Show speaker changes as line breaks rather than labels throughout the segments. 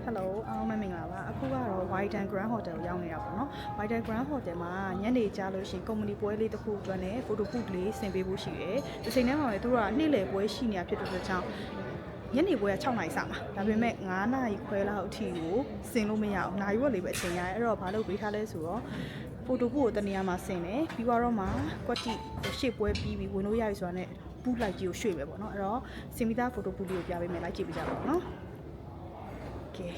Hello အားလုံးပဲမင်္ဂလာပါအခုကတော့ Whiten Grand Hotel ရောက်နေတာပေါ့နော် Whiten Grand Hotel မှာညနေကြလို့ရှိရင် company ပွဲလေးတစ်ခုအတွက်နဲ့ photo book လေးဆင်ပေးဖို့ရှိတယ်ဒီချိန်ထဲမှာလည်းသူတို့ကနေ့လယ်ပွဲရှိနေတာဖြစ်တဲ့အတွက်ကြောင့်ညနေပွဲက6နာရီစမှာဒါပေမဲ့9နာရီခွဲလောက်အထိကိုဆင်လို့မရဘူးနာရီဝက်လေးပဲအချိန်ရတယ်အဲ့တော့ဘာလို့ပေးထားလဲဆိုတော့ photo book ကိုတနေရာမှာဆင်တယ်ပြီးတော့မှကွက်တိရှေ့ပွဲပြီးဝင်လို့ရပြီဆိုတာနဲ့ဘူးလိုက်ကြီးကိုရွှေ့ပဲပေါ့နော်အဲ့တော့စင်မီတာ photo book လေးကိုပြပေးမယ်လိုက်ကြည့်ပြကြပါဦးနော် Okay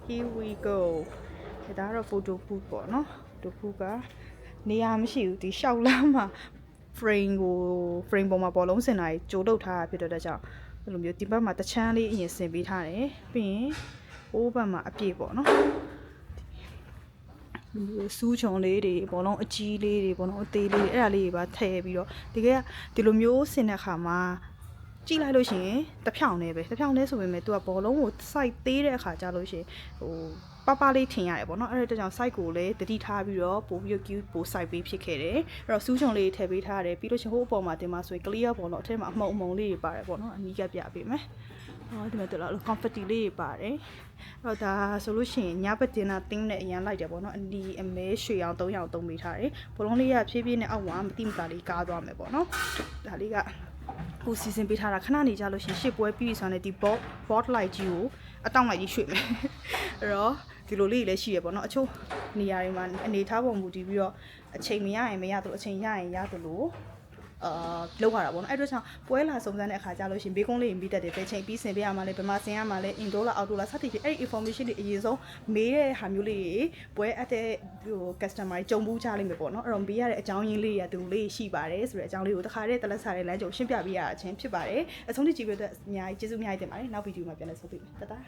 here we go ဒါကတော့ photo book ပေါ့နော် photo book ကနေရာမရှိဘူးဒီရှောက်လမ်းမှာ frame ပေါ်မှာပေါ်လုံးစင်တာကြီးကြိုးလုပ်ထားတာဖြစ်တဲ့အတွက်ကြောင့်အဲ့လိုမျိုးဒီဘက်မှာတချမ်းလေးအရင်ဆင်ပေးထားတယ်ပြီးရင်အိုးဘက်မှာအပြည့်ပေါ့နော်စူးချွန်လေးတွေဘောလုံးအကြီးလေးတွေဘောလုံးအသေးလေးတွေအဲ့ဒါလေးတွေပါထည့်ပြီးတော့ဒီကဒီလိုမျိုးဆင်တဲ့ခါမှာကြည့်လိုက်လို့ရှိရင်တဖြောင်နေပဲတဖြောင်နေဆိုပေမဲ့ तू ကဘောလုံးကို site သေးတဲ့အခါကြာလို့ရှိရင်ဟိုပပလေးထင်ရတယ်ပေါ့နော်အဲ့ဒါကြောင့် site ကိုလည်းတတိထားပြီးတော့ပို့ပြီး queue ပို့ site ပေးဖြစ်ခဲ့တယ်အဲ့တော့စူးချွန်လေးထည့်ပေးထားတယ်ပြီးလို့ရှိရင်ဟိုအပေါ်မှာတင်မှာဆိုရင် clear ပေါ့နော်အထက်မှာအမှုံအမုံလေးတွေပါတယ်ပေါ့နော်အနီးကပြပေးမယ်ဒီမှာတော့ confetti လေးတွေပါတယ်အဲ့တော့ဒါဆိုလို့ရှိရင်ညဘက်တင်တာတင်းနဲ့အရန်လိုက်တယ်ပေါ့နော်အနီအမဲရွှေအောင်3ရောင်သုံးပေးထားတယ်ဘောလုံးလေးကဖြည်းဖြည်းနဲ့အောက်မှာမတိမတာလေးကားသွားမယ်ပေါ့နော်ဒါလေးကကိုစီစဉ်ပေးထားတာခဏနေကြလို့ရှိရင်ရှစ်ပွဲပြီးဆိုရင်ဒီ board light ကြီးကိုအတောင့်လိုက်ကြီးရွှေ့မယ်အဲ့တော့ဒီလိုလေးလည်းရှိရပေါ့နော်အချို့နေရာတွေမှာအနေထားပုံမူတည်ပြီးတော့အချိန်မရရင်မရသလိုအချိန်ရရင်ရသလိုလောက်ရတာပေါ့နော်အဲ့တော့ကြောင့်ပွဲလာစုံစမ်းတဲ့အခါကျလို့ရှင်ဘေးကုန်းလေးပြီးတတ်တယ်ပဲချိန်ပြီးဆင်ပေးရမှာလဲဘယ်မှာဆင်ရမှာလဲ indoor လား outdoor လားစသဖြင့်အဲ့ information တွေအရင်ဆုံးမေးတဲ့ဟာမျိုးလေးတွေပွဲအပ်တဲ့ဟို customer ကြီးကြုံဘူးချလိမ့်မယ်ပေါ့နော်အဲ့တော့မေးရတဲ့အကြောင်းရင်းလေးတွေကဒီလိုလေးရှိပါတယ်ဆိုတဲ့အကြောင်းလေးကိုတခါတည်းတလက်စားတဲ့လမ်းကြုံရှင်းပြပေးရခြင်းဖြစ်ပါတယ်အဆုံးထိကြည့်ပေးတဲ့အများကြီးကျေးဇူးအများကြီးတင်ပါတယ်နောက်ဗီဒီယိုမှာပြန်လည်ဆုံတွေ့မယ်တတား